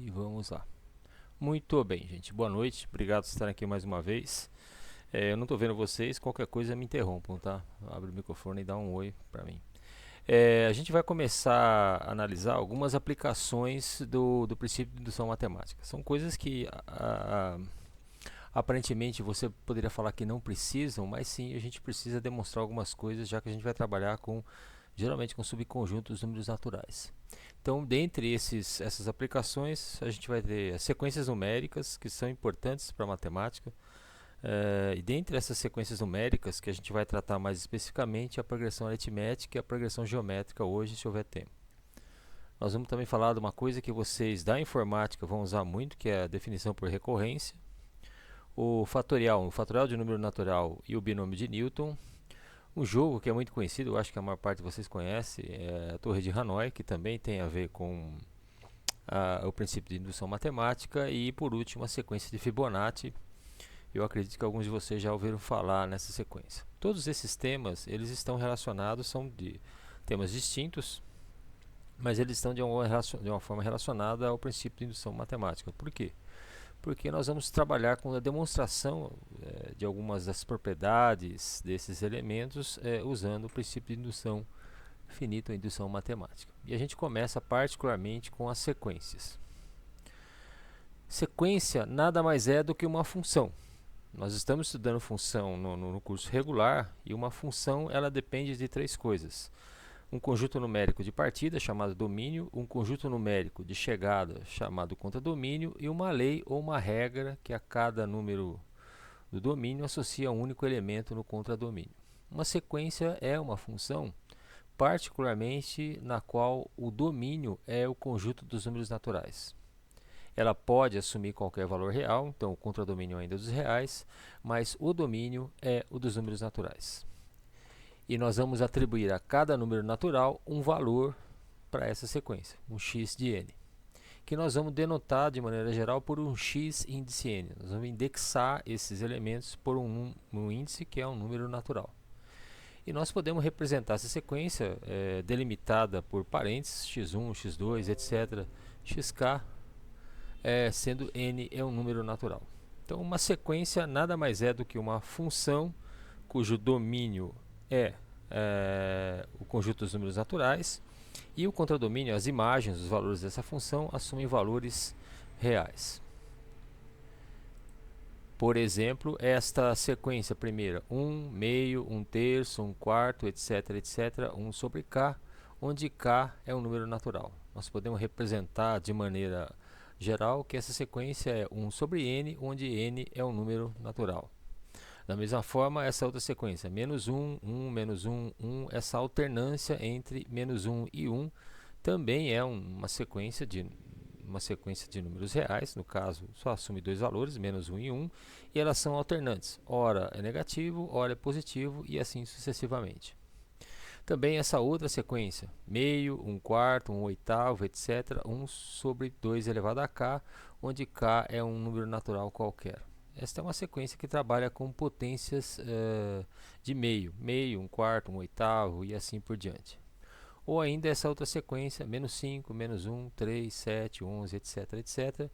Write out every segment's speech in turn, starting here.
E vamos lá. Muito bem, gente. Boa noite. Obrigado por estarem aqui mais uma vez. Eu não estou vendo vocês. Qualquer coisa me interrompam, tá? Abre o microfone e dá um oi para mim. A gente vai começar a analisar algumas aplicações do princípio de indução matemática. São coisas que aparentemente você poderia falar que não precisam, mas sim a gente precisa demonstrar algumas coisas, já que a gente vai trabalhar geralmente com subconjuntos dos números naturais. Então, dentre essas aplicações, a gente vai ter as sequências numéricas, que são importantes para a matemática. E dentre essas sequências numéricas, que a gente vai tratar mais especificamente, a progressão aritmética e a progressão geométrica hoje, se houver tempo. Nós vamos também falar de uma coisa que vocês da informática vão usar muito, que é a definição por recorrência, o fatorial de número natural e o binômio de Newton. Um jogo que é muito conhecido, eu acho que a maior parte de vocês conhece, é a Torre de Hanoi, que também tem a ver com o princípio de indução matemática. E por último, a sequência de Fibonacci. Eu acredito que alguns de vocês já ouviram falar nessa sequência. Todos esses temas, eles estão relacionados, são de temas distintos, mas eles estão de uma forma relacionada ao princípio de indução matemática. Por quê? Porque nós vamos trabalhar com a demonstração de algumas das propriedades desses elementos usando o princípio de indução finita ou indução matemática. E a gente começa particularmente com as sequências. Sequência nada mais é do que uma função. Nós estamos estudando função no curso regular, e uma função ela depende de três coisas: um conjunto numérico de partida, chamado domínio, um conjunto numérico de chegada, chamado contradomínio, e uma lei ou uma regra que a cada número do domínio associa um único elemento no contradomínio. Uma sequência é uma função, particularmente na qual o domínio é o conjunto dos números naturais. Ela pode assumir qualquer valor real, então o contradomínio ainda é dos reais, mas o domínio é o dos números naturais. E nós vamos atribuir a cada número natural um valor para essa sequência, um x de n, que nós vamos denotar de maneira geral por um x índice n. Nós vamos indexar esses elementos por um índice que é um número natural. E nós podemos representar essa sequência delimitada por parênteses, x1, x2, etc., xk, sendo n é um número natural. Então, uma sequência nada mais é do que uma função cujo domínio é o conjunto dos números naturais, e o contradomínio, as imagens, os valores dessa função, assumem valores reais. Por exemplo, esta sequência primeira, 1, meio, 1 terço, 1 quarto, etc., etc., 1 sobre k, onde k é um número natural. Nós podemos representar de maneira geral que essa sequência é 1 sobre n, onde n é um número natural. Da mesma forma, essa outra sequência, menos 1, 1, menos 1, 1, essa alternância entre menos 1 e 1 também é uma sequência de números reais, no caso só assume dois valores, menos 1 e 1, e elas são alternantes, ora é negativo, ora é positivo, e assim sucessivamente. Também essa outra sequência, meio, 1 quarto, 1 oitavo, etc., 1 sobre 2 elevado a k, onde k é um número natural qualquer. Esta é uma sequência que trabalha com potências de meio, 1 quarto, 1 oitavo e assim por diante. Ou ainda essa outra sequência, menos 5, menos 1, 3, 7, 11, etc., etc.,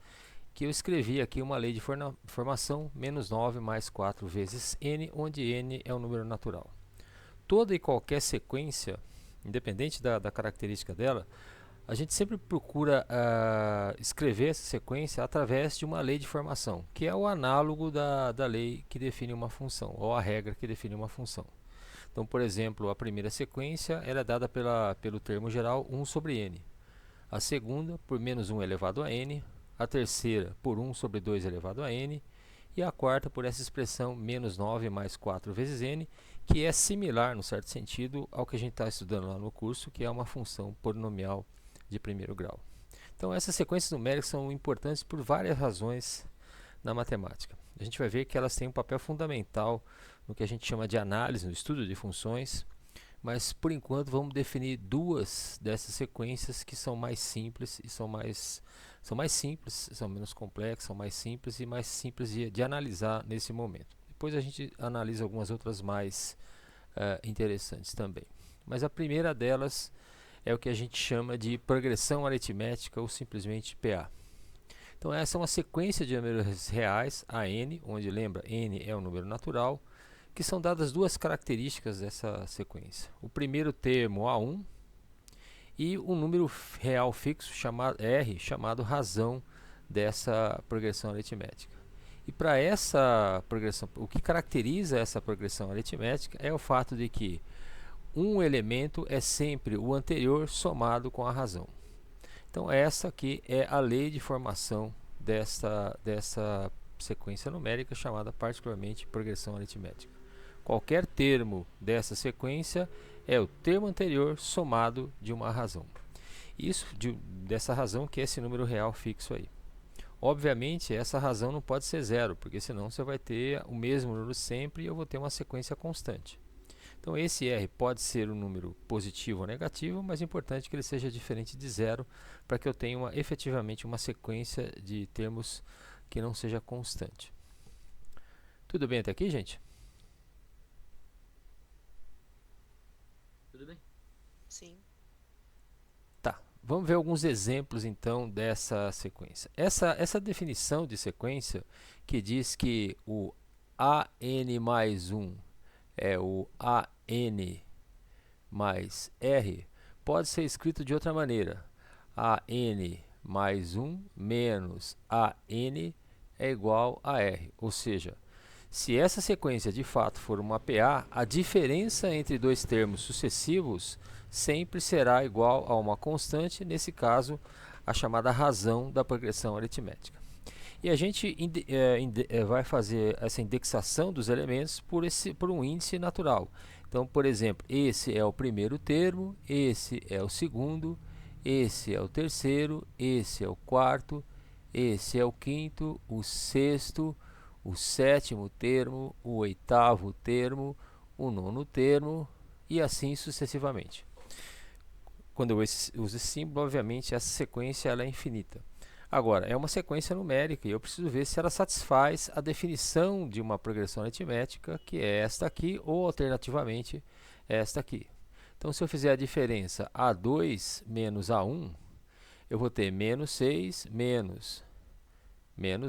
que eu escrevi aqui uma lei de formação, menos 9 mais 4 vezes n, onde n é um número natural. Toda e qualquer sequência, independente da característica dela, a gente sempre procura escrever essa sequência através de uma lei de formação, que é o análogo da lei que define uma função, ou a regra que define uma função. Então, por exemplo, a primeira sequência era dada pelo termo geral 1 sobre n. A segunda por menos 1 elevado a n. A terceira por 1 sobre 2 elevado a n. E a quarta por essa expressão menos 9 mais 4 vezes n, que é similar, no certo sentido, ao que a gente está estudando lá no curso, que é uma função polinomial de primeiro grau. Então, essas sequências numéricas são importantes por várias razões na matemática. A gente vai ver que elas têm um papel fundamental no que a gente chama de análise, no estudo de funções, mas por enquanto vamos definir duas dessas sequências que são mais simples e são menos complexas, são mais simples e mais simples de analisar nesse momento. Depois a gente analisa algumas outras mais interessantes também. Mas a primeira delas é o que a gente chama de progressão aritmética, ou simplesmente PA. Então essa é uma sequência de números reais, a n, onde lembra, n é um número natural, que são dadas duas características dessa sequência. O primeiro termo, A1, e um número real fixo, chamado R, chamado razão dessa progressão aritmética. E para essa progressão, o que caracteriza essa progressão aritmética é o fato de que um elemento é sempre o anterior somado com a razão. Então essa aqui é a lei de formação dessa sequência numérica chamada particularmente progressão aritmética. Qualquer termo dessa sequência é o termo anterior somado de uma razão. Isso dessa razão que é esse número real fixo aí. Obviamente essa razão não pode ser zero, porque senão você vai ter o mesmo número sempre e eu vou ter uma sequência constante. Então esse R pode ser um número positivo ou negativo, mas é importante que ele seja diferente de zero para que eu tenha efetivamente uma sequência de termos que não seja constante. Tudo bem até aqui, gente? Tudo bem? Sim. Tá, vamos ver alguns exemplos então dessa sequência. Essa definição de sequência que diz que o AN mais 1 é o AN mais R, pode ser escrito de outra maneira. AN mais 1 menos AN é igual a R, ou seja, se essa sequência de fato for uma PA, a diferença entre dois termos sucessivos sempre será igual a uma constante, nesse caso, a chamada razão da progressão aritmética. E a gente vai fazer essa indexação dos elementos por um índice natural. Então, por exemplo, esse é o primeiro termo, esse é o segundo, esse é o terceiro, esse é o quarto, esse é o quinto, o sexto, o sétimo termo, o oitavo termo, o nono termo e assim sucessivamente. Quando eu uso esse símbolo, obviamente essa sequência ela é infinita. Agora, é uma sequência numérica e eu preciso ver se ela satisfaz a definição de uma progressão aritmética, que é esta aqui, ou alternativamente esta aqui. Então, se eu fizer a diferença A2 menos A1, eu vou ter menos 6 menos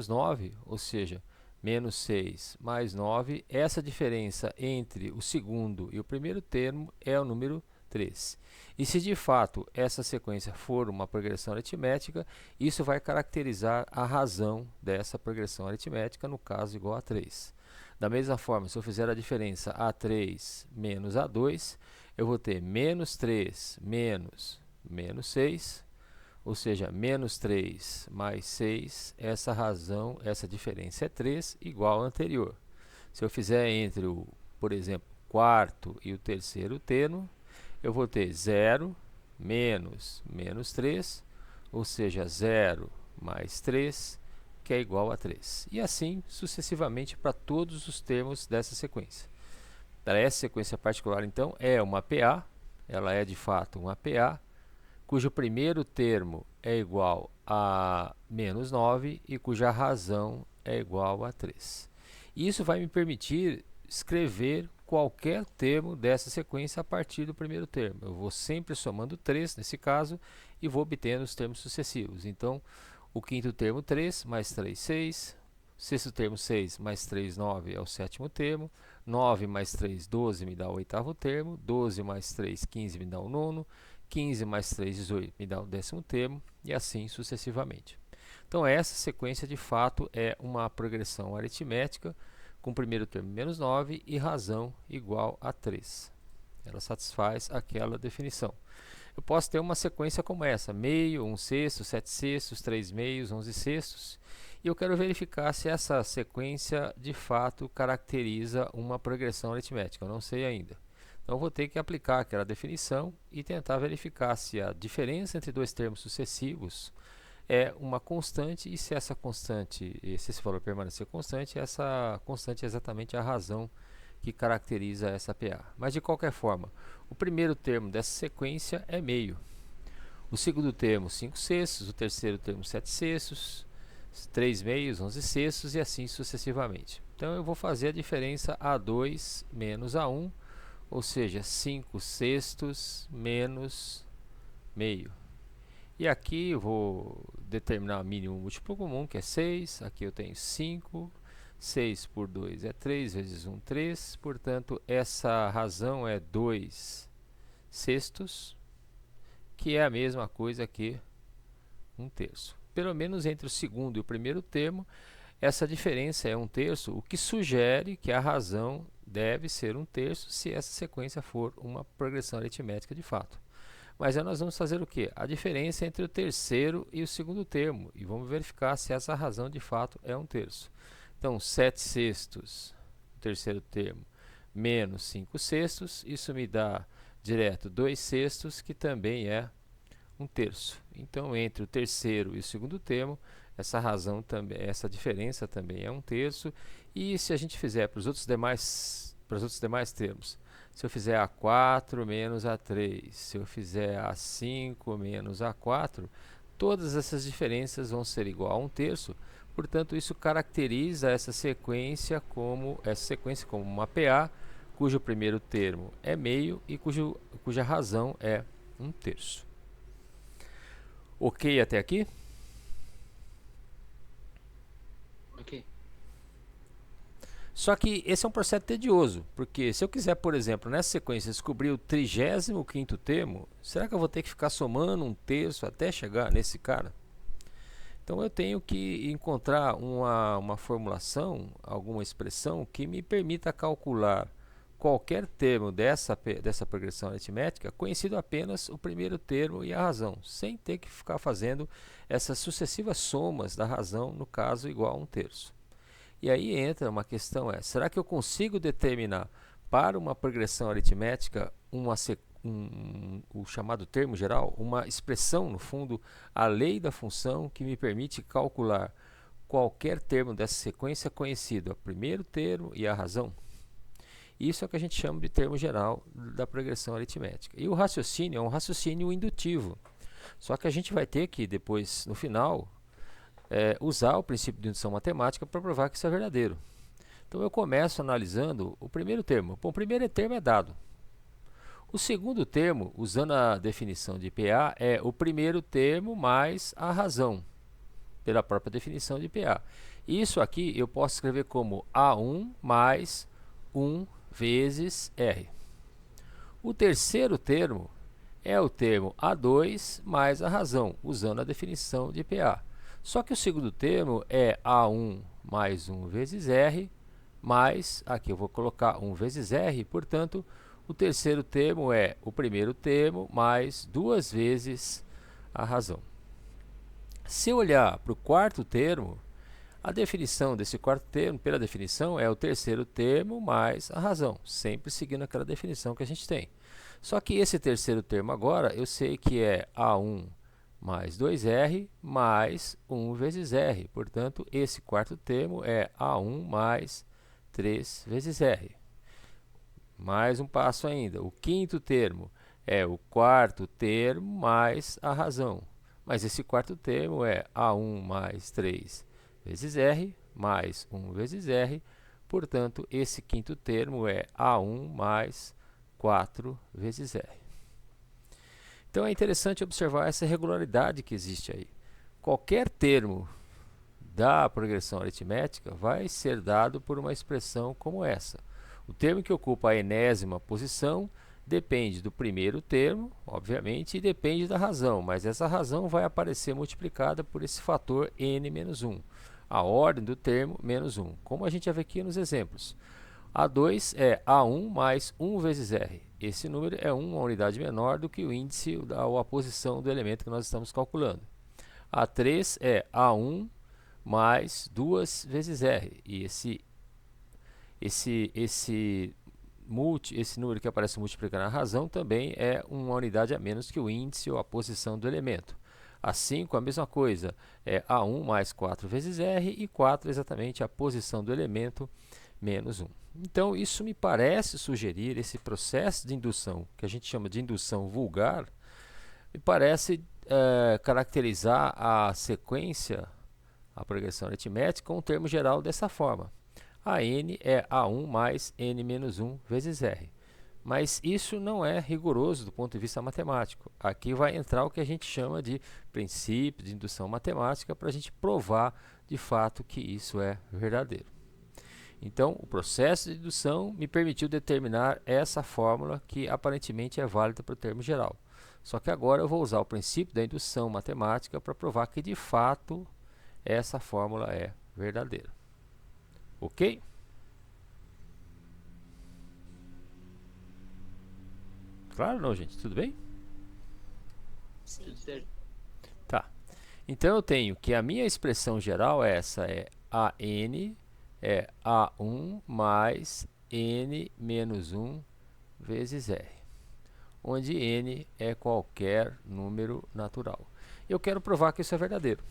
9, ou seja, menos 6 mais 9. Essa diferença entre o segundo e o primeiro termo é o número 3. E se de fato essa sequência for uma progressão aritmética, isso vai caracterizar a razão dessa progressão aritmética, no caso igual a 3. Da mesma forma, se eu fizer a diferença A3 menos A2, eu vou ter menos 3 menos 6, ou seja, menos 3 mais 6, essa diferença é 3, igual ao anterior. Se eu fizer entre por exemplo, quarto e o terceiro termo, eu vou ter 0 menos 3, ou seja, 0 mais 3, que é igual a 3. E assim sucessivamente para todos os termos dessa sequência. Para essa sequência particular, então, é uma PA, ela é de fato uma PA, cujo primeiro termo é igual a menos 9 e cuja razão é igual a 3. Isso vai me permitir escrever qualquer termo dessa sequência a partir do primeiro termo. Eu vou sempre somando 3 nesse caso e vou obtendo os termos sucessivos. Então, o quinto termo 3, mais 3, 6. Sexto termo 6, mais 3, 9 é o sétimo termo. 9 mais 3, 12 me dá o oitavo termo. 12 mais 3, 15 me dá o nono. 15 mais 3, 18 me dá o décimo termo. E assim sucessivamente. Então, essa sequência de fato é uma progressão aritmética com o primeiro termo menos 9 e razão igual a 3. Ela satisfaz aquela definição. Eu posso ter uma sequência como essa, meio, 1 sexto, 7 sextos, 3 meios, 11 sextos. E eu quero verificar se essa sequência de fato caracteriza uma progressão aritmética. Eu não sei ainda. Então eu vou ter que aplicar aquela definição e tentar verificar se a diferença entre dois termos sucessivos é uma constante, e se essa constante, se esse valor permanecer constante, essa constante é exatamente a razão que caracteriza essa PA. Mas de qualquer forma, o primeiro termo dessa sequência é meio. O segundo termo, 5 sextos, o terceiro termo, 7 sextos, 3 meios, 11 sextos e assim sucessivamente. Então eu vou fazer a diferença A2 menos A1, ou seja, 5 sextos menos meio. E aqui eu vou determinar o mínimo múltiplo comum, que é 6. Aqui eu tenho 5. 6 por 2 é 3 vezes 1, 3. Portanto, essa razão é 2 sextos, que é a mesma coisa que 1 terço. Pelo menos entre o segundo e o primeiro termo, essa diferença é 1 terço, o que sugere que a razão deve ser 1 terço se essa sequência for uma progressão aritmética de fato. Mas aí nós vamos fazer o quê? A diferença entre o terceiro e o segundo termo. E vamos verificar se essa razão de fato é 1 terço. Então, 7 sextos, o terceiro termo, menos 5 sextos. Isso me dá direto 2 sextos, que também é 1 terço. Então, entre o terceiro e o segundo termo, essa razão também, essa diferença também é 1 terço. E se a gente fizer para os outros demais termos, se eu fizer A4 menos A3, se eu fizer A5 menos A4, todas essas diferenças vão ser igual a 1 terço. Portanto, isso caracteriza essa sequência como uma PA, cujo primeiro termo é meio e cuja razão é 1 terço. Ok até aqui? Ok. Só que esse é um processo tedioso, porque se eu quiser, por exemplo, nessa sequência descobrir o 35º termo, será que eu vou ter que ficar somando 1 terço até chegar nesse cara? Então eu tenho que encontrar uma formulação, alguma expressão que me permita calcular qualquer termo dessa progressão aritmética, conhecido apenas o primeiro termo e a razão, sem ter que ficar fazendo essas sucessivas somas da razão, no caso igual a 1 terço. E aí entra uma questão, será que eu consigo determinar para uma progressão aritmética o chamado termo geral, uma expressão, no fundo, a lei da função que me permite calcular qualquer termo dessa sequência conhecido, o primeiro termo e a razão? Isso é o que a gente chama de termo geral da progressão aritmética. E o raciocínio é um raciocínio indutivo. Só que a gente vai ter que, depois, no final, usar o princípio de indução matemática para provar que isso é verdadeiro. Então eu começo analisando o primeiro termo. Bom, o primeiro termo é dado. O segundo termo, usando a definição de PA, é o primeiro termo mais a razão, pela própria definição de PA. Isso aqui eu posso escrever como A1 mais 1 vezes R. O terceiro termo é o termo A2 mais a razão, usando a definição de PA. Só que o segundo termo é A1 mais 1 vezes R, mais, aqui eu vou colocar 1 vezes R, portanto, o terceiro termo é o primeiro termo mais 2 vezes a razão. Se eu olhar para o quarto termo, a definição desse quarto termo, pela definição, é o terceiro termo mais a razão, sempre seguindo aquela definição que a gente tem. Só que esse terceiro termo agora, eu sei que é A1 mais 2R mais 1 vezes R. Portanto, esse quarto termo é A1 mais 3 vezes R. Mais um passo ainda. O quinto termo é o quarto termo mais a razão. Mas esse quarto termo é A1 mais 3 vezes R mais 1 vezes R. Portanto, esse quinto termo é A1 mais 4 vezes R. Então é interessante observar essa regularidade que existe aí. Qualquer termo da progressão aritmética vai ser dado por uma expressão como essa. O termo que ocupa a enésima posição depende do primeiro termo, obviamente, e depende da razão, mas essa razão vai aparecer multiplicada por esse fator n menos 1, a ordem do termo menos 1, como a gente já vê aqui nos exemplos. A2 é A1 mais 1 vezes R. Esse número é uma unidade menor do que o índice ou a posição do elemento que nós estamos calculando. A3 é A1 mais 2 vezes R. E esse número que aparece multiplicando a razão também é uma unidade a menos que o índice ou a posição do elemento. A5, a mesma coisa, é A1 mais 4 vezes R, e 4 é exatamente a posição do elemento menos 1. Então, isso me parece sugerir esse processo de indução, que a gente chama de indução vulgar, me parece caracterizar a sequência, a progressão aritmética, com um termo geral dessa forma. A n é A1 mais n menos 1 vezes R. Mas isso não é rigoroso do ponto de vista matemático. Aqui vai entrar o que a gente chama de princípio de indução matemática para a gente provar de fato que isso é verdadeiro. Então, o processo de indução me permitiu determinar essa fórmula que aparentemente é válida para o termo geral. Só que agora eu vou usar o princípio da indução matemática para provar que de fato essa fórmula é verdadeira. Ok? Claro não, gente? Tudo bem? Tudo certo. Tá. Então eu tenho que a minha expressão geral essa é AN é A1 mais N menos 1 vezes R, onde N é qualquer número natural. Eu quero provar que isso é verdadeiro.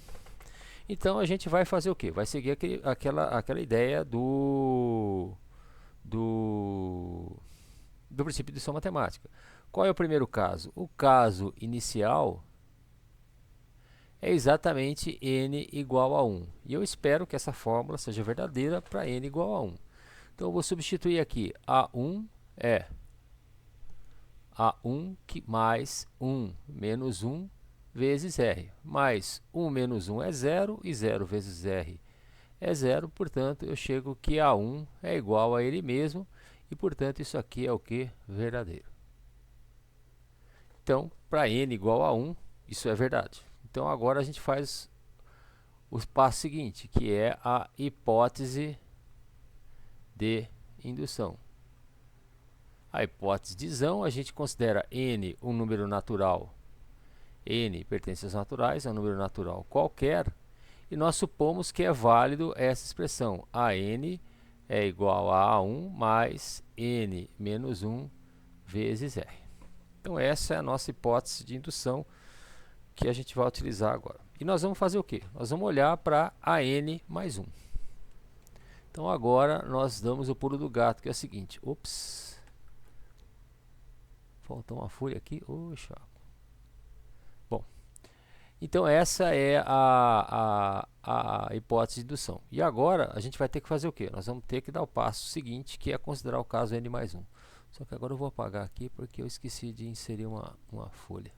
Então a gente vai fazer o quê? Vai seguir aquela ideia do princípio de indução matemática. Qual é o primeiro caso? O caso inicial é exatamente n igual a 1. E eu espero que essa fórmula seja verdadeira para n igual a 1. Então eu vou substituir aqui. A1 é A1 mais 1 menos 1 vezes R. Mais 1 menos 1 é 0 e 0 vezes R é 0. Portanto, eu chego que A1 é igual a ele mesmo. E, portanto, isso aqui é o que? Verdadeiro. Então, para n igual a 1, isso é verdade. Então, agora a gente faz o passo seguinte, que é a hipótese de indução. A hipótese de indução, a gente considera n um número natural. N pertence aos naturais, é um número natural qualquer. E nós supomos que é válido essa expressão. AN é igual a A1 mais N menos 1 vezes R. Então, essa é a nossa hipótese de indução que a gente vai utilizar agora. E nós vamos fazer o quê? Nós vamos olhar para AN mais 1. Então, agora nós damos o pulo do gato, que é o seguinte. Ops! Faltou uma folha aqui. Oxa! Bom, então essa é a hipótese de indução. E agora a gente vai ter que fazer o quê? Nós vamos ter que dar o passo seguinte, que é considerar o caso n mais 1. Só que agora eu vou apagar aqui porque eu esqueci de inserir uma folha.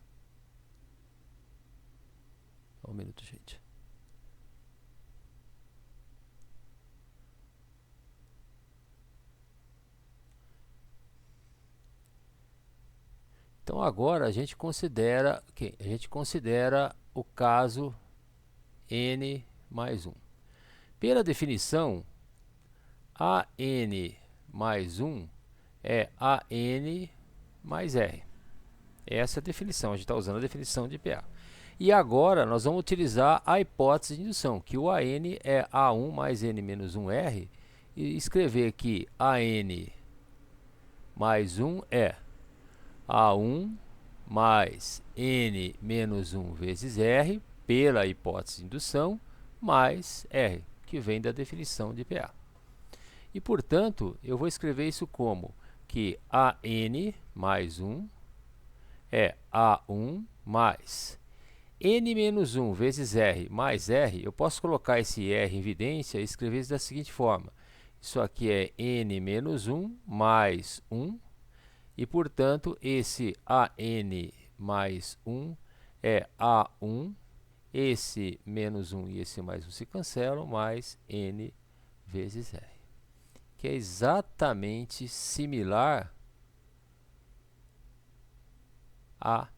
Só um minuto, gente. Então agora a gente considera o caso n mais 1. Pela definição, AN mais 1 é AN mais R. Essa é a definição, a gente está usando a definição de PA. E agora nós vamos utilizar a hipótese de indução, que o AN é A1 mais N menos 1R, e escrever que AN mais 1 é A1 mais N menos 1 vezes R, pela hipótese de indução, mais R, que vem da definição de PA. E, portanto, eu vou escrever isso como que AN mais 1 é A1 mais N menos 1 vezes R mais R. Eu posso colocar esse R em evidência e escrever isso da seguinte forma. Isso aqui é N menos 1 mais 1. E, portanto, esse AN mais 1 é A1. Esse menos 1 e esse mais 1 se cancelam, mais N vezes R. Que é exatamente similar a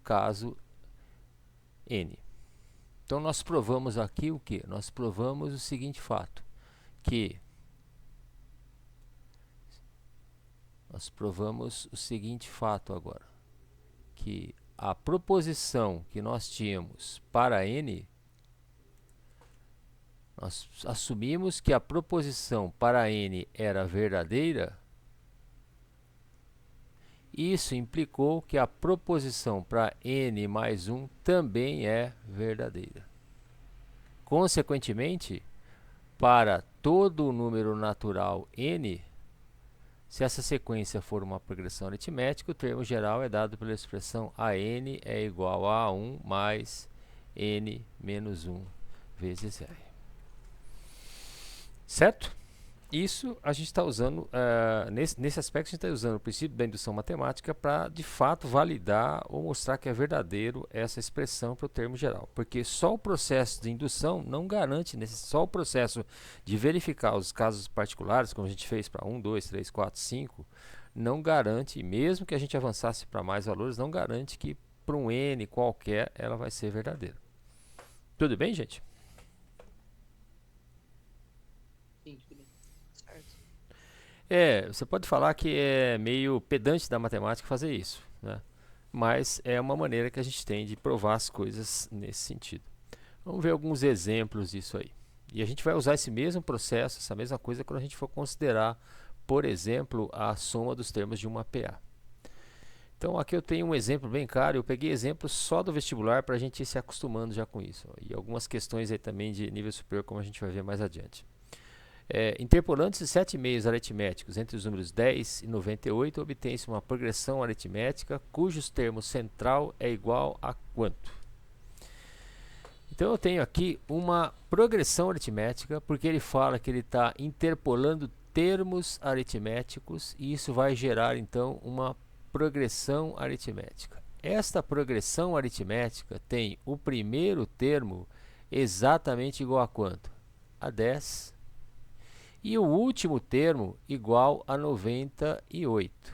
caso N. Então, nós provamos aqui o quê? Nós provamos o seguinte fato, que agora, que a proposição que nós tínhamos para N, nós assumimos que a proposição para N era verdadeira. Isso implicou que a proposição para n mais 1 também é verdadeira. Consequentemente, para todo número natural n, se essa sequência for uma progressão aritmética, o termo geral é dado pela expressão AN é igual a 1 mais n menos 1 vezes R. Certo? Isso a gente está usando, nesse aspecto, a gente está usando o princípio da indução matemática para, de fato, validar ou mostrar que é verdadeiro essa expressão para o termo geral. Porque só o processo de indução não garante, só o processo de verificar os casos particulares, como a gente fez para 1, 2, 3, 4, 5, não garante, mesmo que a gente avançasse para mais valores, não garante que para um n qualquer ela vai ser verdadeira. Tudo bem, gente? Sim, tudo bem. Certo. Você pode falar que é meio pedante da matemática fazer isso, né? Mas é uma maneira que a gente tem de provar as coisas nesse sentido. Vamos ver alguns exemplos disso aí. E a gente vai usar esse mesmo processo, essa mesma coisa, quando a gente for considerar, por exemplo, a soma dos termos de uma PA. Então aqui eu tenho um exemplo bem claro, eu peguei exemplos só do vestibular para a gente ir se acostumando já com isso. E algumas questões aí também de nível superior, como a gente vai ver mais adiante. Interpolando esses 7 meios aritméticos entre os números 10 e 98, obtém-se uma progressão aritmética cujos termos central é igual a quanto? Então eu tenho aqui uma progressão aritmética, porque ele fala que ele está interpolando termos aritméticos e isso vai gerar então uma progressão aritmética. Esta progressão aritmética tem o primeiro termo exatamente igual a quanto? A 10. E o último termo igual a 98.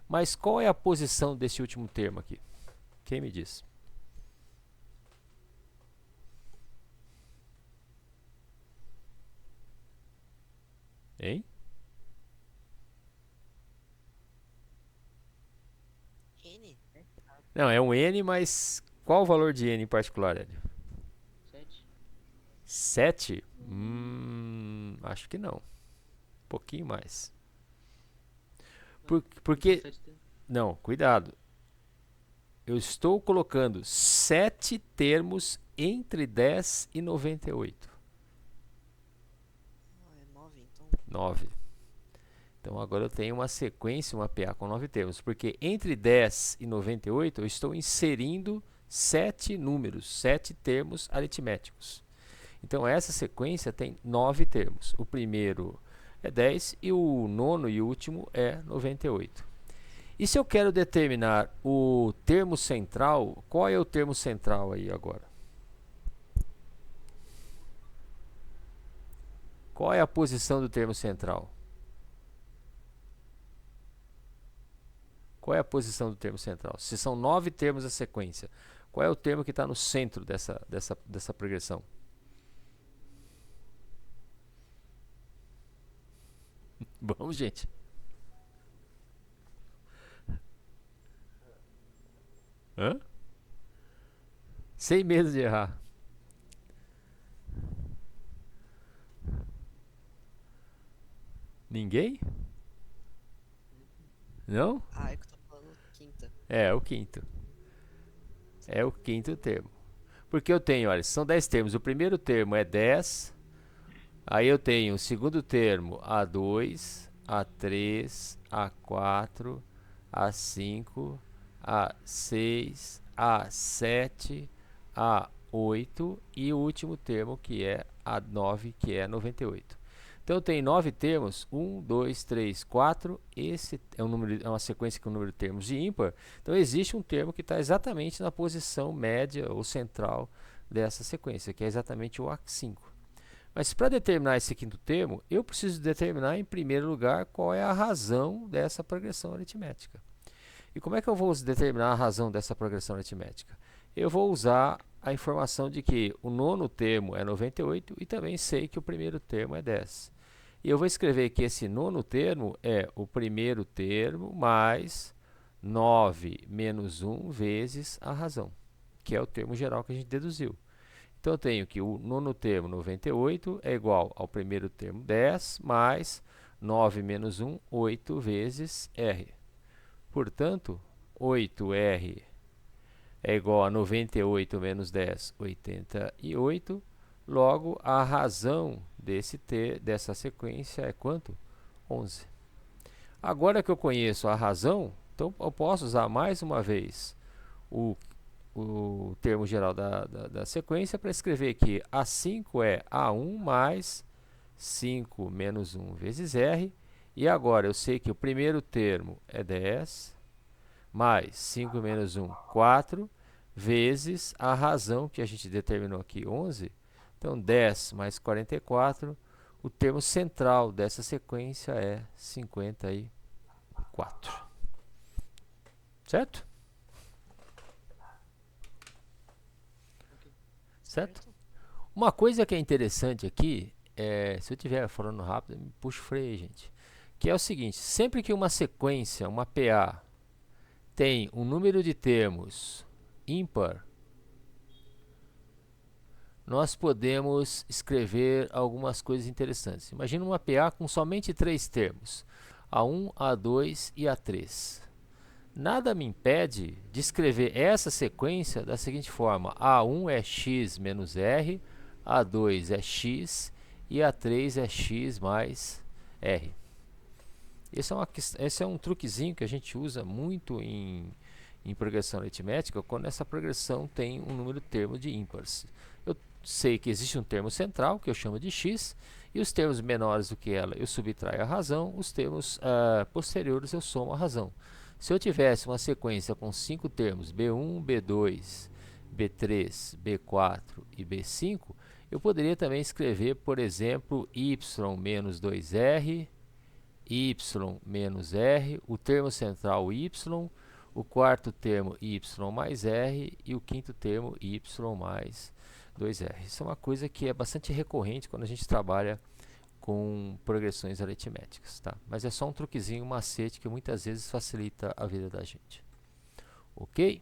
Mas qual é a posição desse último termo aqui? Quem me diz? Hein? N? Não, é um n, mas qual o valor de n em particular, Hélio? 7. 7? Acho que não. Um pouquinho mais. Porque... Não, cuidado. Eu estou colocando 7 termos entre 10 e 98. É 9, então. 9. Então agora eu tenho uma sequência, uma PA com 9 termos, porque entre 10 e 98 eu estou inserindo 7 números, 7 termos aritméticos. Então essa sequência tem 9 termos. O primeiro é 10 e o nono e último é 98. E se eu quero determinar o termo central, qual é o termo central aí agora? Qual é a posição do termo central? Qual é a posição do termo central? Se são 9 termos a sequência, qual é o termo que está no centro dessa progressão? Bom, gente. Hã? Sem medo de errar. Ninguém? Não? Ah, é que eu tô falando quinta. É o quinto. É o quinto termo. Porque eu tenho, olha, são 10 termos. O primeiro termo é 10. Aí eu tenho o segundo termo, A2, A3, A4, A5, A6, A7, A8 e o último termo que é A9, que é 98. Então eu tenho 9 termos, 1, 2, 3, 4, esse é uma sequência com um número de termos de ímpar, então existe um termo que está exatamente na posição média ou central dessa sequência, que é exatamente o A5. Mas para determinar esse quinto termo, eu preciso determinar em primeiro lugar qual é a razão dessa progressão aritmética. E como é que eu vou determinar a razão dessa progressão aritmética? Eu vou usar a informação de que o nono termo é 98 e também sei que o primeiro termo é 10. E eu vou escrever que esse nono termo é o primeiro termo mais 9 menos 1 vezes a razão, que é o termo geral que a gente deduziu. Então eu tenho que o nono termo, 98, é igual ao primeiro termo, 10, mais 9 menos 1, 8 vezes R. Portanto, 8R é igual a 98 menos 10, 88. Logo, a razão dessa sequência é quanto? 11. Agora que eu conheço a razão, então eu posso usar mais uma vez o termo geral da sequência para escrever que A5 é A1 mais 5 menos 1 vezes R. E agora eu sei que o primeiro termo é 10, mais 5 menos 1, 4, vezes a razão que a gente determinou aqui, 11. Então, 10 mais 44, o termo central dessa sequência é 54. Certo? Certo? Uma coisa que é interessante aqui, se eu estiver falando rápido, me puxa o freio aí, gente. Que é o seguinte, sempre que uma sequência, uma PA, tem um número de termos ímpar, nós podemos escrever algumas coisas interessantes. Imagina uma PA com somente 3 termos, A1, A2 e A3. Nada me impede de escrever essa sequência da seguinte forma: A1 é x menos R, A2 é x e A3 é x mais R. Esse é um truquezinho que a gente usa muito em progressão aritmética, quando essa progressão tem um número termo de ímpares. Eu sei que existe um termo central, que eu chamo de x, e os termos menores do que ela eu subtraio a razão, os termos posteriores eu somo a razão. Se eu tivesse uma sequência com 5 termos, B1, B2, B3, B4 e B5, eu poderia também escrever, por exemplo, y menos 2R, y menos R, o termo central y, o quarto termo y mais R e o quinto termo y mais 2R. Isso é uma coisa que é bastante recorrente quando a gente trabalha com progressões aritméticas, tá? Mas é só um truquezinho, um macete que muitas vezes facilita a vida da gente. Ok?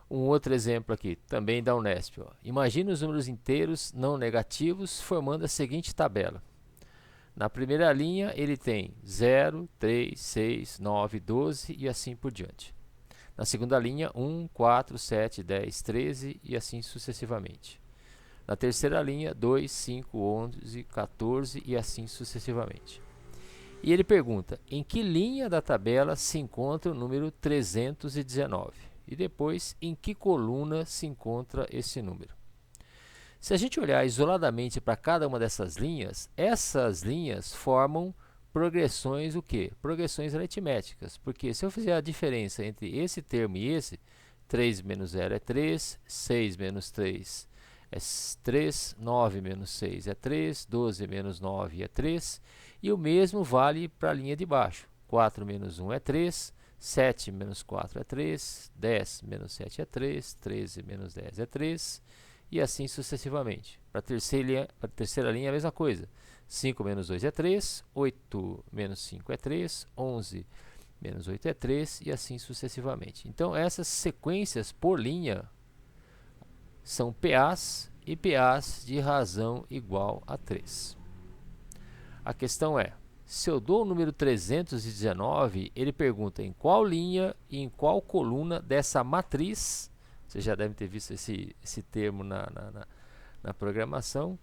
Um outro exemplo aqui, também da Unesp. Imagine os números inteiros não negativos formando a seguinte tabela. Na primeira linha ele tem 0, 3, 6, 9, 12 e assim por diante. Na segunda linha, 1, 4, 7, 10, 13 e assim sucessivamente. Na terceira linha, 2, 5, 11, 14 e assim sucessivamente. E ele pergunta, em que linha da tabela se encontra o número 319? E depois, em que coluna se encontra esse número? Se a gente olhar isoladamente para cada uma dessas linhas, essas linhas formam progressões o quê? Progressões aritméticas, porque se eu fizer a diferença entre esse termo e esse, 3 menos 0 é 3, 6 menos 3 é 3, 9 menos 6 é 3, 12 menos 9 é 3, e o mesmo vale para a linha de baixo. 4 menos 1 é 3, 7 menos 4 é 3, 10 menos 7 é 3, 13 menos 10 é 3, e assim sucessivamente. Para a terceira linha é a mesma coisa. 5 menos 2 é 3, 8 menos 5 é 3, 11 menos 8 é 3, e assim sucessivamente. Então, essas sequências por linha são PAs e PAs de razão igual a 3. A questão é, se eu dou o número 319, ele pergunta em qual linha e em qual coluna dessa matriz, você já deve ter visto esse termo na programação,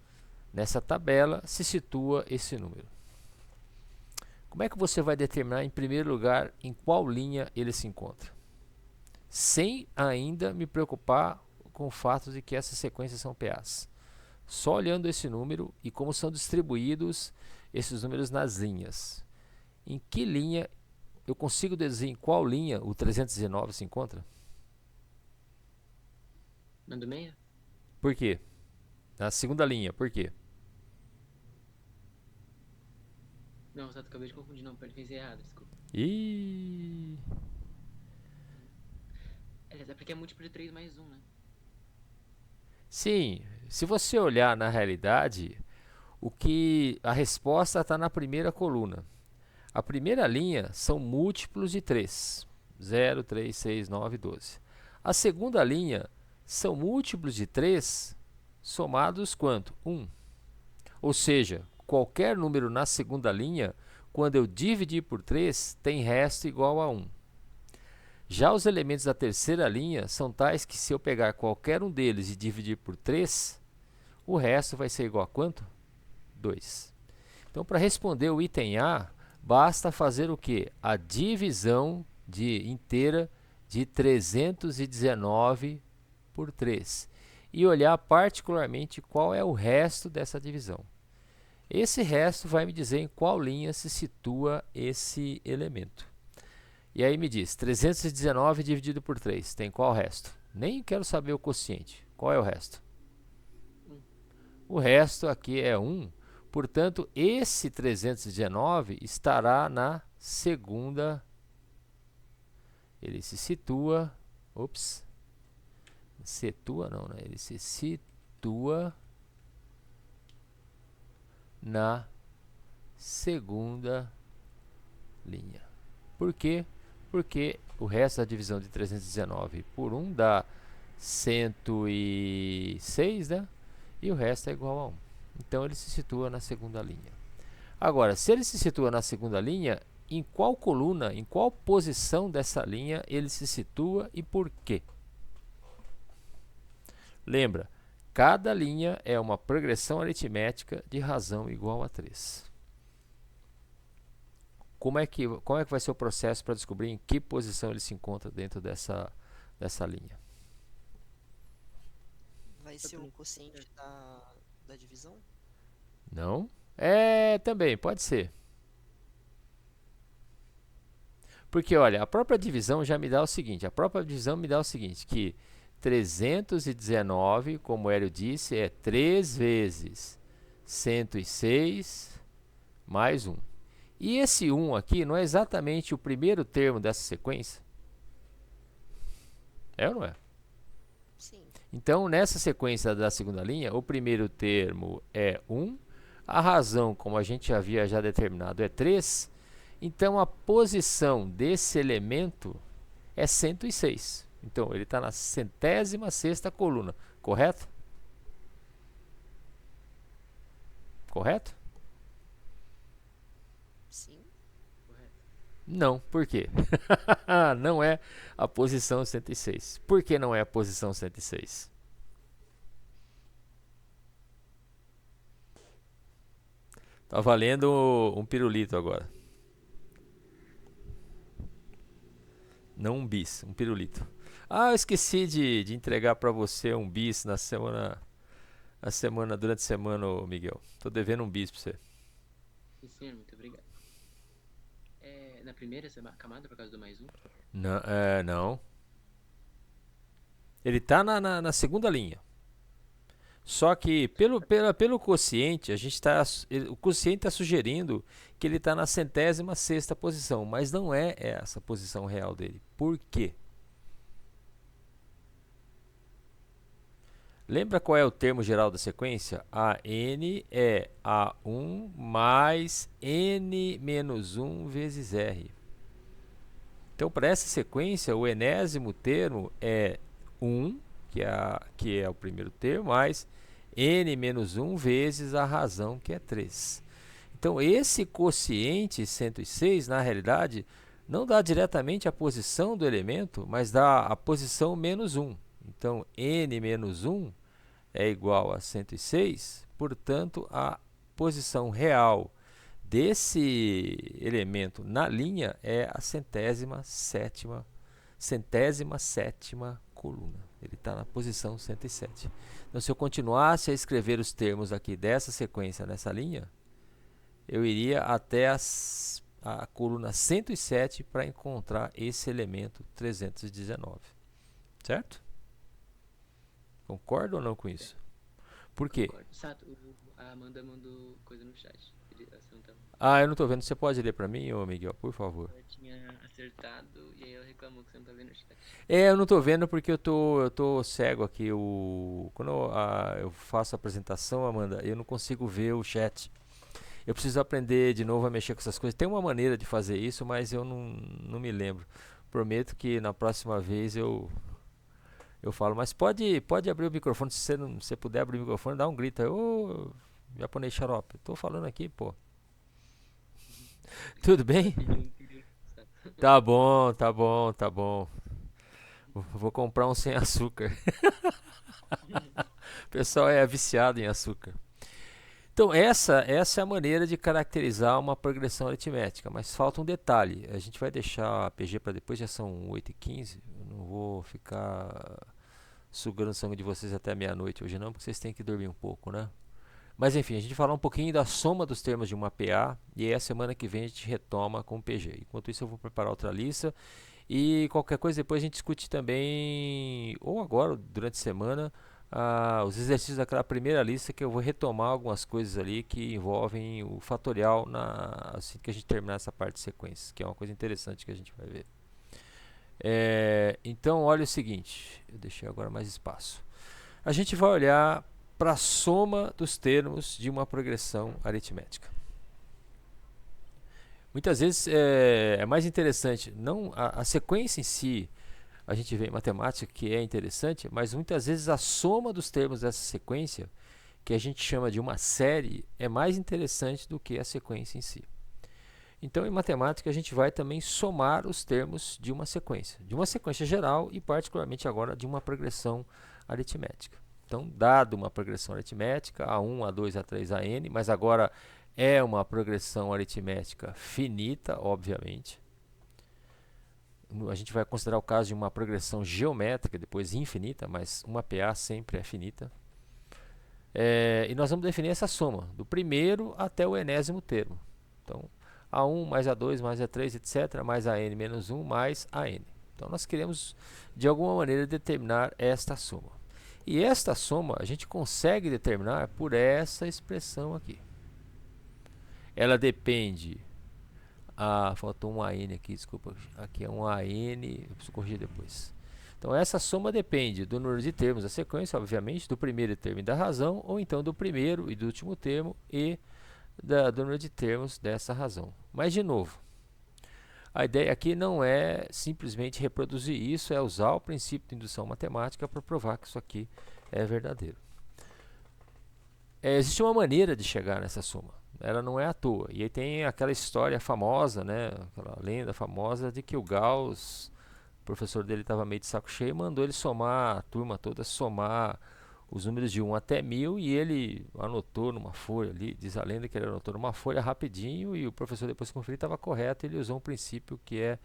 nessa tabela se situa esse número. Como é que você vai determinar, em primeiro lugar, em qual linha ele se encontra? Sem ainda me preocupar com o fato de que essas sequências são PAs. Só olhando esse número e como são distribuídos esses números nas linhas. Em que linha eu consigo dizer em qual linha o 319 se encontra? Na do meio? Por quê? Na segunda linha, por quê? Não, só acabei de confundir, não, ele fez errado, desculpa. E É porque é múltiplo de 3 mais 1, né? sim, se você olhar na realidade, a resposta está na primeira coluna. A primeira linha são múltiplos de 3. 0, 3, 6, 9, 12. A segunda linha são múltiplos de 3 somados quanto? 1. Ou seja, qualquer número na segunda linha, quando eu dividir por 3, tem resto igual a 1. Já os elementos da terceira linha são tais que se eu pegar qualquer um deles e dividir por 3, o resto vai ser igual a quanto? 2. Então, para responder o item A, basta fazer o quê? A divisão inteira de 319 por 3. E olhar particularmente qual é o resto dessa divisão. Esse resto vai me dizer em qual linha se situa esse elemento. E aí me diz, 319 dividido por 3, tem qual resto? Nem quero saber o quociente. Qual é o resto? O resto aqui é 1. Portanto, esse 319 estará na segunda. Ele se situa. Ops. Situa não, né? Ele se situa na segunda linha. Por quê? Porque o resto da divisão de 319 por 1 dá 106, né? E o resto é igual a 1. Então ele se situa na segunda linha. Agora, se ele se situa na segunda linha, em qual coluna, em qual posição dessa linha ele se situa e por quê? Lembra, cada linha é uma progressão aritmética de razão igual a 3. Como é que vai ser o processo para descobrir em que posição ele se encontra dentro dessa linha? Vai ser o quociente da divisão? Não? Também, pode ser. Porque, olha, a própria divisão já me dá o seguinte, que 319, como o Hélio disse, é 3 vezes 106 mais 1. E esse 1 aqui não é exatamente o primeiro termo dessa sequência? É ou não é? Sim. Então, nessa sequência da segunda linha, o primeiro termo é 1, a razão, como a gente havia já determinado, é 3, então a posição desse elemento é 106. Então, ele está na 106ª coluna, correto? Correto? Sim. Correto. Não, por quê? Não é a posição 106. Por que não é a posição 106? Tá valendo um pirulito agora. Não um bis, um pirulito. Ah, eu esqueci de entregar para você um bis durante a semana, ô Miguel. Tô devendo um bis para você. Sim, senhor, muito obrigado. Na primeira camada, por causa do mais um? Não, não. Ele tá na segunda linha. Só que pelo quociente, o quociente está sugerindo que ele está na 106ª posição, mas não é essa a posição real dele. Por quê? Lembra qual é o termo geral da sequência? A n é A1 mais n menos 1 vezes R. Então, para essa sequência, o enésimo termo é 1, que é o primeiro termo, mais n menos 1 vezes a razão, que é 3. Então, esse quociente 106, na realidade, não dá diretamente a posição do elemento, mas dá a posição menos 1. Então, n menos 1 é igual a 106, portanto, a posição real desse elemento na linha é a 107ª coluna. Ele está na posição 107. Então, se eu continuasse a escrever os termos aqui dessa sequência nessa linha, eu iria até a coluna 107 para encontrar esse elemento 319. Certo? Concorda ou não com isso? Por quê? Concordo. Sato, a Amanda mandou coisa no chat. Eu não estou vendo. Você pode ler para mim, ô Miguel, por favor? Ela tinha acertado e aí ela reclamou que você não tá vendo o chat. Eu não estou vendo porque eu tô cego aqui. Quando eu faço a apresentação, Amanda, eu não consigo ver o chat. Eu preciso aprender de novo a mexer com essas coisas. Tem uma maneira de fazer isso, mas eu não me lembro. Prometo que na próxima vez eu falo. Mas pode abrir o microfone. Se você puder abrir o microfone, dá um grito aí. Ô, japonês xarope. Tô falando aqui, pô. Tudo bem? Tá bom, tá bom, tá bom. Vou comprar um sem açúcar. O pessoal é viciado em açúcar. Então, essa é a maneira de caracterizar uma progressão aritmética, mas falta um detalhe. A gente vai deixar a PG para depois, já são 8h15. Eu não vou ficar sugando o sangue de vocês até meia-noite hoje não, porque vocês têm que dormir um pouco, né? Mas enfim, a gente vai falar um pouquinho da soma dos termos de uma PA e aí a semana que vem a gente retoma com o PG. Enquanto isso eu vou preparar outra lista e qualquer coisa depois a gente discute também, ou agora, durante a semana, os exercícios daquela primeira lista que eu vou retomar algumas coisas ali que envolvem o fatorial assim que a gente terminar essa parte de sequências, que é uma coisa interessante que a gente vai ver. Então olha o seguinte, eu deixei agora mais espaço. A gente vai olhar para a soma dos termos de uma progressão aritmética. Muitas vezes é mais interessante, não a sequência em si, a gente vê em matemática que é interessante, mas muitas vezes a soma dos termos dessa sequência, que a gente chama de uma série, é mais interessante do que a sequência em si. Então, em matemática, a gente vai também somar os termos de uma sequência geral e particularmente agora de uma progressão aritmética. Então, dado uma progressão aritmética, A1, A2, A3, AN, mas agora é uma progressão aritmética finita, obviamente. A gente vai considerar o caso de uma progressão geométrica, depois infinita, mas uma PA sempre é finita. E nós vamos definir essa soma, do primeiro até o enésimo termo. Então, A1 mais A2 mais A3, etc., mais AN menos 1 mais AN. Então, nós queremos, de alguma maneira, determinar esta soma. E esta soma a gente consegue determinar por essa expressão aqui. Ela depende... faltou um AN aqui, desculpa. Aqui é um AN, eu preciso corrigir depois. Então, essa soma depende do número de termos da sequência, obviamente, do primeiro termo e da razão, ou então do primeiro e do último termo e do número de termos dessa razão. Mas, de novo, a ideia aqui não é simplesmente reproduzir isso, é usar o princípio de indução matemática para provar que isso aqui é verdadeiro. Existe uma maneira de chegar nessa soma. Ela não é à toa. E aí tem aquela história famosa, né, aquela lenda famosa de que o Gauss, o professor dele estava meio de saco cheio, e mandou ele somar, a turma toda somar os números de 1 até 1000 e ele anotou numa folha ali, diz a lenda que ele anotou numa folha rapidinho e o professor depois conferiu estava correto, ele usou um princípio que é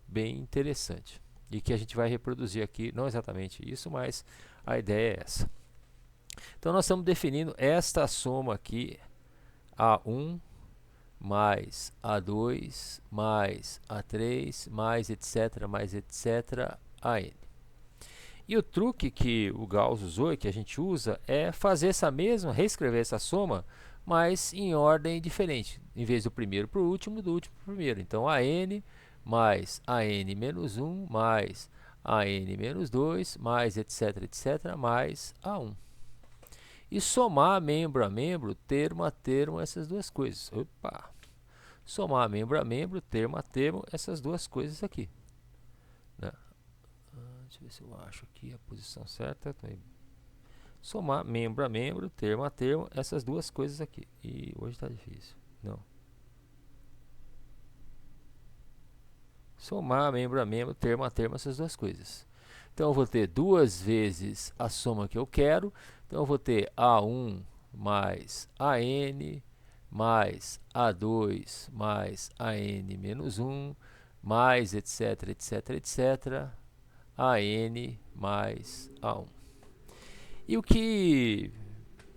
bem interessante e que a gente vai reproduzir aqui, não exatamente isso, mas a ideia é essa. Então nós estamos definindo esta soma aqui, A1 mais A2 mais A3 mais etc, AN. E o truque que o Gauss usou e que a gente usa é fazer essa mesma, reescrever essa soma, mas em ordem diferente. Em vez do primeiro para o último, do último para o primeiro. Então, AN mais AN menos 1 mais AN menos 2 mais etc, mais A1. E somar membro a membro, termo a termo, essas duas coisas. Opa! Somar membro a membro, termo a termo, essas duas coisas aqui. Né? Deixa eu ver se eu acho aqui a posição certa. Somar membro a membro, termo a termo, essas duas coisas aqui. E hoje está difícil. Não. Somar membro a membro, termo a termo, essas duas coisas. Então eu vou ter duas vezes a soma que eu quero. Então eu vou ter A1 mais AN mais A2 mais AN menos 1 mais etc, AN mais A1. E o que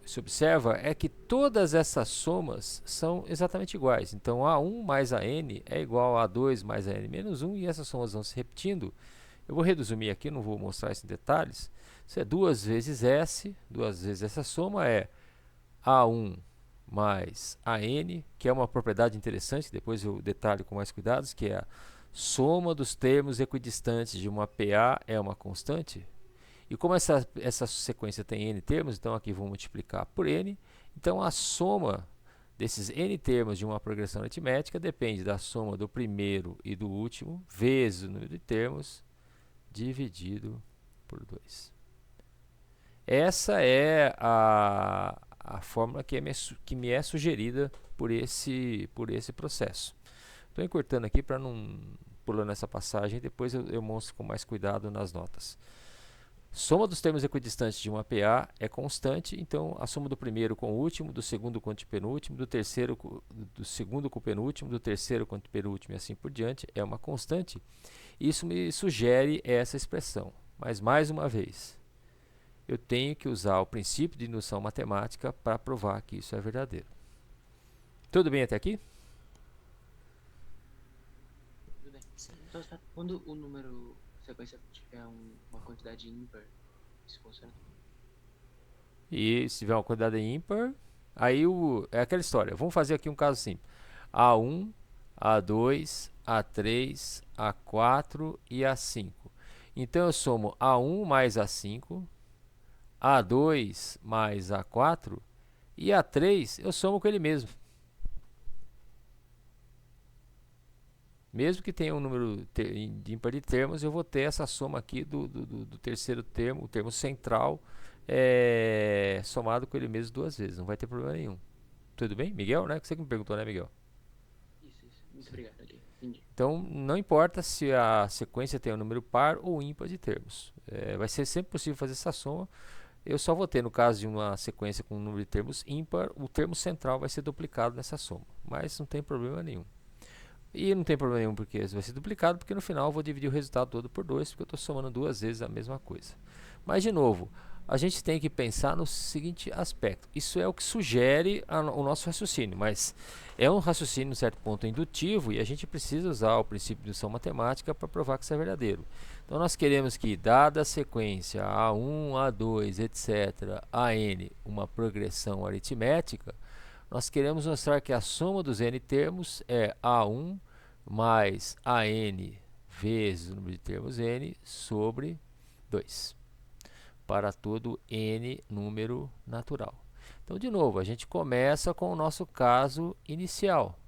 se observa é que todas essas somas são exatamente iguais. Então, A1 mais AN é igual a A2 mais AN menos 1, e essas somas vão se repetindo. Eu vou resumir aqui, não vou mostrar isso em detalhes. Isso é 2 vezes S, 2 vezes essa soma é A1 mais AN, que é uma propriedade interessante, depois eu detalho com mais cuidados, que é a soma dos termos equidistantes de uma PA é uma constante. E como essa sequência tem n termos, então aqui vou multiplicar por n. Então a soma desses n termos de uma progressão aritmética depende da soma do primeiro e do último vezes o número de termos dividido por 2. Essa é a fórmula que me é sugerida por esse processo. Estou encurtando aqui para não pulando essa passagem, depois eu mostro com mais cuidado nas notas. Soma dos termos equidistantes de uma PA é constante, então a soma do primeiro com o último, do segundo com o antepenúltimo, do segundo com o penúltimo, do terceiro com o penúltimo e assim por diante é uma constante. Isso me sugere essa expressão. Mas mais uma vez, eu tenho que usar o princípio de indução matemática para provar que isso é verdadeiro. Tudo bem até aqui? Tudo bem. Sim. Então, quando o número sequência tiver uma quantidade ímpar, isso funciona? E se tiver uma quantidade ímpar, aí é aquela história. Vamos fazer aqui um caso simples. A1, A2, A3, A4 e A5. Então eu somo A1 mais A5, A2 mais A4 e A3 eu somo com ele mesmo. Mesmo que tenha um número ímpar de termos, eu vou ter essa soma aqui do terceiro termo, o termo central, somado com ele mesmo duas vezes. Não vai ter problema nenhum. Tudo bem? Miguel, né? Você que me perguntou, né, Miguel? Isso. Muito obrigado, ok. Entendi. Então, não importa se a sequência tem um número par ou ímpar de termos. Vai ser sempre possível fazer essa soma. Eu só vou ter, no caso de uma sequência com um número de termos ímpar, o termo central vai ser duplicado nessa soma. Mas não tem problema nenhum. E não tem problema nenhum porque vai ser duplicado, porque no final eu vou dividir o resultado todo por 2, porque eu estou somando duas vezes a mesma coisa. Mas, de novo, a gente tem que pensar no seguinte aspecto. Isso é o que sugere o nosso raciocínio, mas é um raciocínio, em certo ponto, indutivo, e a gente precisa usar o princípio de indução matemática para provar que isso é verdadeiro. Então, nós queremos que, dada a sequência A1, A2, etc., AN, uma progressão aritmética, nós queremos mostrar que a soma dos n termos é A1 mais AN vezes o número de termos n sobre 2, para todo n número natural. Então, de novo, a gente começa com o nosso caso inicial.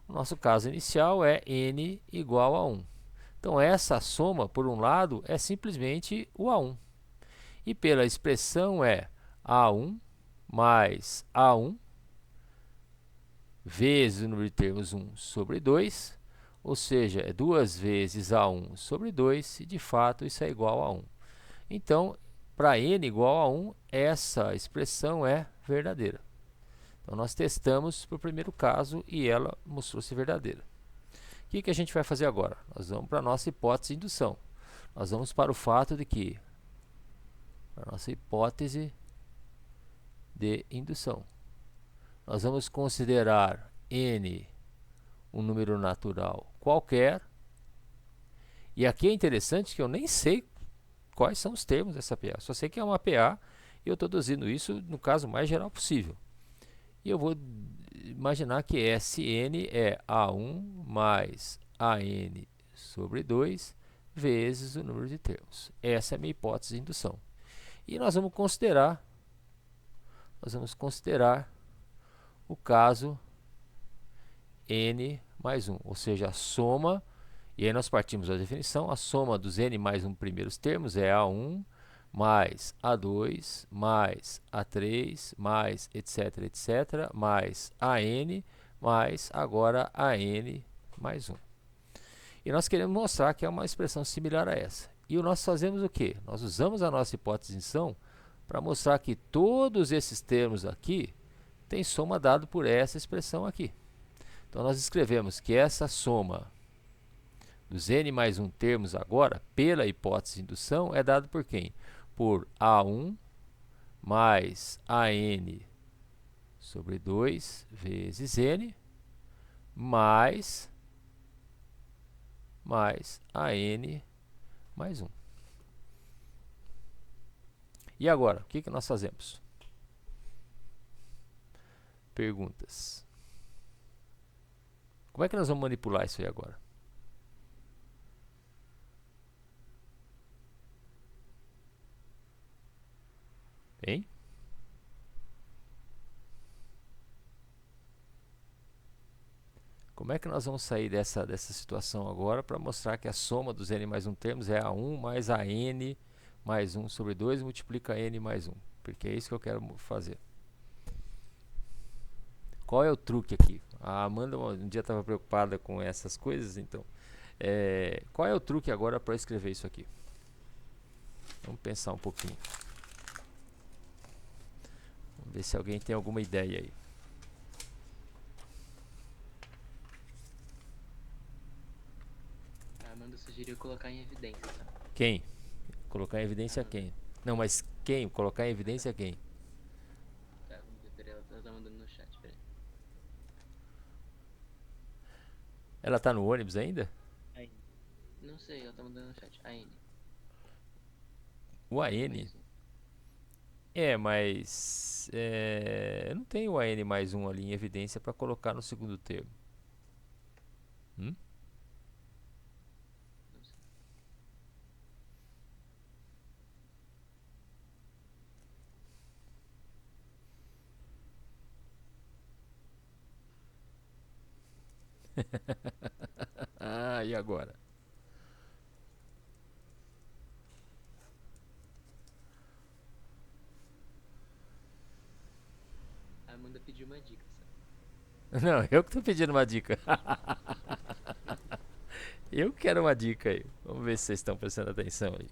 O nosso caso inicial é n igual a 1. Então, essa soma, por um lado, é simplesmente o A1. E pela expressão é A1 mais A1 vezes o número de termos 1 sobre 2, ou seja, é 2 vezes A1 sobre 2, e de fato isso é igual a 1. Então, para n igual a 1, essa expressão é verdadeira. Então, nós testamos para o primeiro caso e ela mostrou-se verdadeira. O que a gente vai fazer agora? Nós vamos para a nossa hipótese de indução. Nós vamos para o fato de que, para a nossa hipótese de indução, nós vamos considerar n um número natural qualquer. E aqui é interessante que eu nem sei quais são os termos dessa PA. Só sei que é uma PA e eu estou deduzindo isso no caso mais geral possível. E eu vou imaginar que Sn é A1 mais AN sobre 2 vezes o número de termos. Essa é a minha hipótese de indução. E nós vamos considerar o caso n mais 1, ou seja, a soma, e aí nós partimos da definição, a soma dos n mais 1 primeiros termos é A1 mais A2 mais A3 mais etc, etc, mais AN mais agora AN mais 1. E nós queremos mostrar que é uma expressão similar a essa. E nós fazemos o quê? Nós usamos a nossa hipótese de indução para mostrar que todos esses termos aqui têm soma dado por essa expressão aqui. Então, nós escrevemos que essa soma dos n mais 1 termos agora, pela hipótese de indução, é dado por quem? Por A1 mais AN sobre 2 vezes n mais AN mais 1. E agora, o que nós fazemos? Perguntas. Como é que nós vamos manipular isso aí agora? Hein? Como é que nós vamos sair dessa situação agora para mostrar que a soma dos n mais 1 termos é A1 mais AN mais 1 sobre 2 multiplica n mais 1? Porque é isso que eu quero fazer. Qual é o truque aqui? A Amanda um dia estava preocupada com essas coisas, então. Qual é o truque agora para escrever isso aqui? Vamos pensar um pouquinho. Vamos ver se alguém tem alguma ideia aí. A Amanda sugeriu colocar em evidência, tá? Quem? Colocar em evidência quem? Não, mas quem? Colocar em evidência quem? Tá, vamos ver, peraí, ela tá mandando no chat, peraí. Ela tá no ônibus ainda? Não sei, ela tá mandando no chat. A N. O N AN? mais um. Mas eu não tenho o AN mais um ali em evidência para colocar no segundo termo. Hum? Não sei. Ah, e agora? A Amanda pediu uma dica, sabe? Não, eu que tô pedindo uma dica. Eu quero uma dica aí. Vamos ver se vocês estão prestando atenção aí.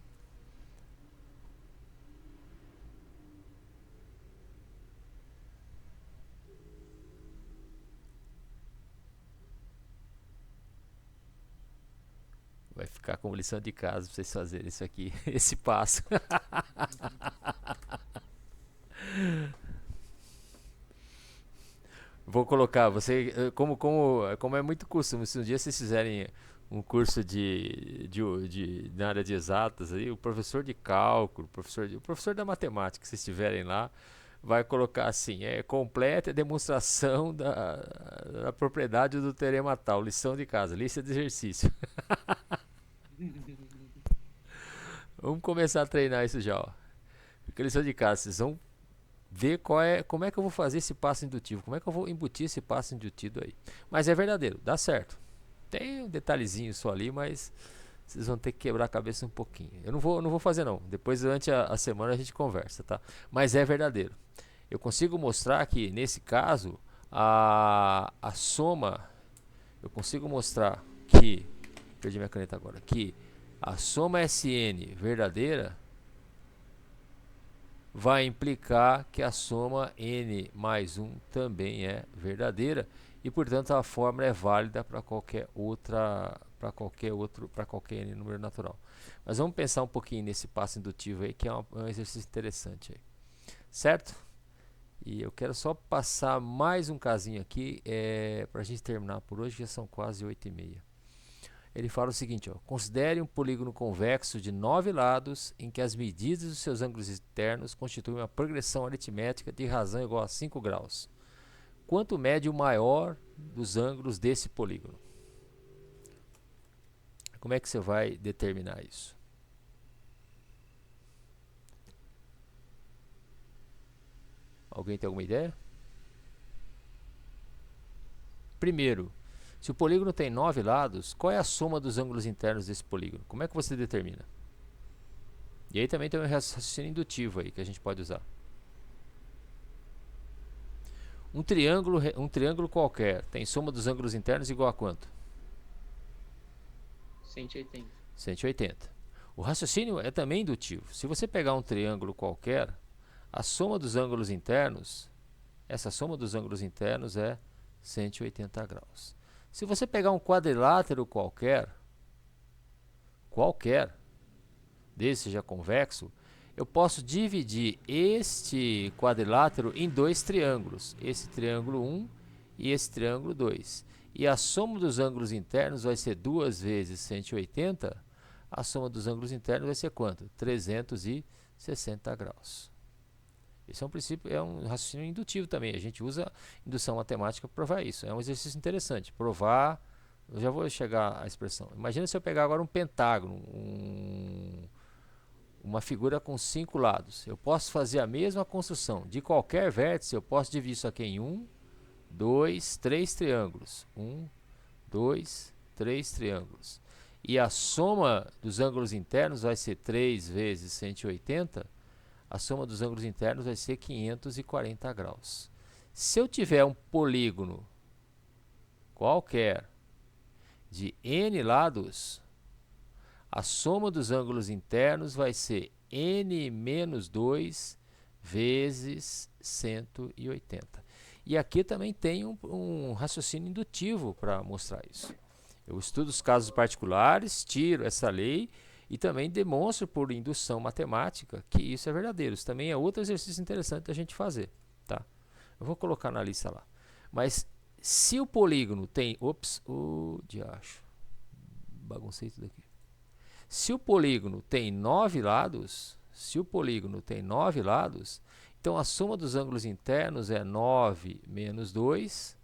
Vai ficar como lição de casa pra vocês fazerem isso aqui, esse passo. Vou colocar, você, como é muito costume, se um dia vocês fizerem um curso na área de exatas, aí, o professor de cálculo, o professor da matemática, se estiverem lá, vai colocar assim, completa a demonstração da propriedade do teorema tal, lição de casa, lista de exercício. Vamos começar a treinar isso já, ó. Porque lição de casa, vocês vão ver como é que eu vou fazer esse passo indutivo, como é que eu vou embutir esse passo indutido aí. Mas é verdadeiro, dá certo. Tem um detalhezinho só ali, mas vocês vão ter que quebrar a cabeça um pouquinho. Eu não vou fazer não. Depois durante a semana a gente conversa, tá? Mas é verdadeiro. Eu consigo mostrar que nesse caso a soma, eu consigo mostrar que, perdi minha caneta agora, que a soma SN verdadeira vai implicar que a soma n mais 1 também é verdadeira e, portanto, a fórmula é válida para qualquer n número natural. Mas vamos pensar um pouquinho nesse passo indutivo aí, que é um exercício interessante aí. Certo? E eu quero só passar mais um casinho aqui para a gente terminar por hoje, já são quase 8h30. Ele fala o seguinte, ó, considere um polígono convexo de 9 lados em que as medidas dos seus ângulos internos constituem uma progressão aritmética de razão igual a 5 graus. Quanto mede o maior dos ângulos desse polígono? Como é que você vai determinar isso? Alguém tem alguma ideia? Primeiro, se o polígono tem 9 lados, qual é a soma dos ângulos internos desse polígono? Como é que você determina? E aí também tem um raciocínio indutivo aí que a gente pode usar. Um triângulo qualquer tem soma dos ângulos internos igual a quanto? 180. 180. O raciocínio é também indutivo. Se você pegar um triângulo qualquer, a soma dos ângulos internos, essa soma dos ângulos internos é 180 graus. Se você pegar um quadrilátero qualquer, desde seja convexo, eu posso dividir este quadrilátero em dois triângulos, esse triângulo 1 e esse triângulo 2. E a soma dos ângulos internos vai ser 2 vezes 180, a soma dos ângulos internos vai ser quanto? 360 graus. Esse é um princípio, é um raciocínio indutivo também. A gente usa indução matemática para provar isso. É um exercício interessante. Provar, eu já vou chegar à expressão. Imagina se eu pegar agora um pentágono, uma figura com 5 lados. Eu posso fazer a mesma construção. De qualquer vértice, eu posso dividir isso aqui em 1, 2, 3 triângulos. 1, 2, 3 triângulos. E a soma dos ângulos internos vai ser 3 vezes 180. A soma dos ângulos internos vai ser 540 graus. Se eu tiver um polígono qualquer de n lados, a soma dos ângulos internos vai ser n menos 2 vezes 180. E aqui também tem um raciocínio indutivo para mostrar isso. Eu estudo os casos particulares, tiro essa lei E também demonstro por indução matemática que isso é verdadeiro. Isso também é outro exercício interessante da gente fazer. Tá? Eu vou colocar na lista lá. Mas se o polígono tem... Ops, diacho. Baguncei tudo aqui. Se o polígono tem 9 lados, então a soma dos ângulos internos é 9 menos 2,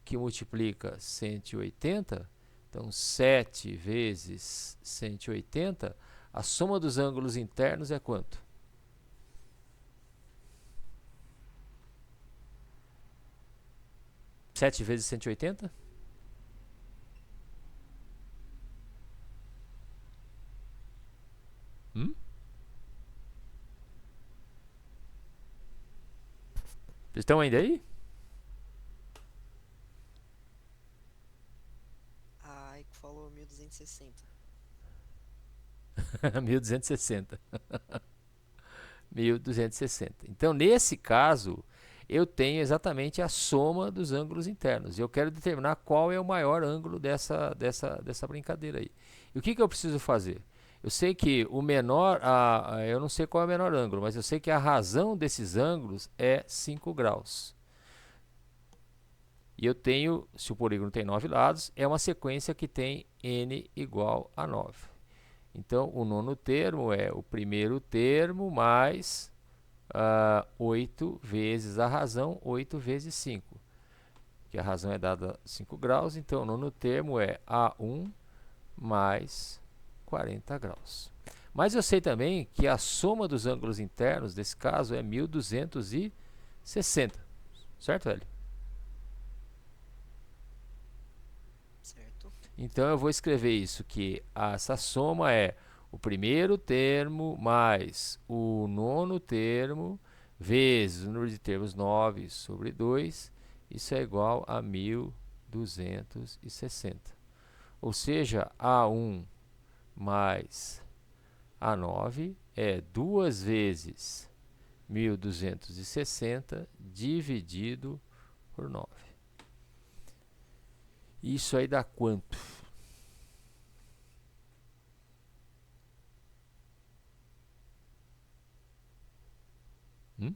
que multiplica 180. Então, 7 vezes 180, a soma dos ângulos internos é quanto? Sete vezes 180? Vocês estão ainda aí? A Aiko falou 1260. 1260. 1260. Então, nesse caso, eu tenho exatamente a soma dos ângulos internos. E eu quero determinar qual é o maior ângulo dessa brincadeira aí. E o que eu preciso fazer? Eu sei que o menor, eu não sei qual é o menor ângulo, mas eu sei que a razão desses ângulos é 5 graus. E eu tenho, se o polígono tem 9 lados, é uma sequência que tem n igual a 9. Então, o nono termo é o primeiro termo mais 8 vezes a razão, 8 vezes 5. Que a razão é dada 5 graus, então o nono termo é A1 mais 40 graus. Mas eu sei também que a soma dos ângulos internos, desse caso, é 1260. Certo, Hélio? Certo. Então eu vou escrever isso, que essa soma é o primeiro termo mais o nono termo vezes o número de termos 9 sobre 2. Isso é igual a 1260. Ou seja, A1 mais A9 é 2 vezes 1260 dividido por 9. Isso aí dá quanto? Hum?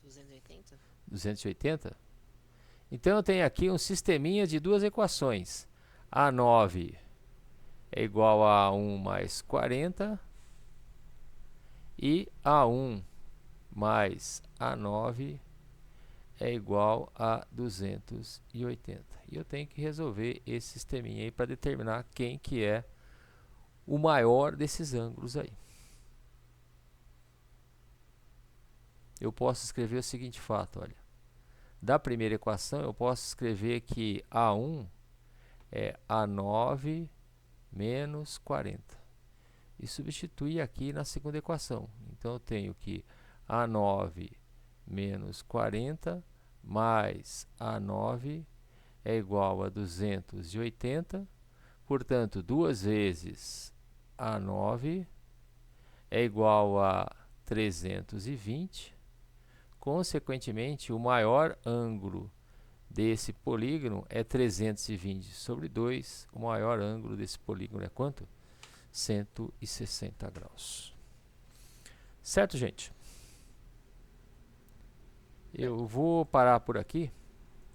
$280? 280? Então eu tenho aqui um sisteminha de duas equações. A9 é igual a 1 mais 40 e A1 mais A9 é igual a 280. E eu tenho que resolver esse sisteminha aí para determinar quem que é o maior desses ângulos aí. Eu posso escrever o seguinte fato, olha. Da primeira equação, eu posso escrever que A1 é A9 menos 40. E substituir aqui na segunda equação. Então, eu tenho que A9 menos 40 mais A9 é igual a 280. Portanto, 2 vezes A9 é igual a 320. Consequentemente, o maior ângulo desse polígono é 320 sobre 2. O maior ângulo desse polígono é quanto? 160 graus. Certo, gente? Eu vou parar por aqui.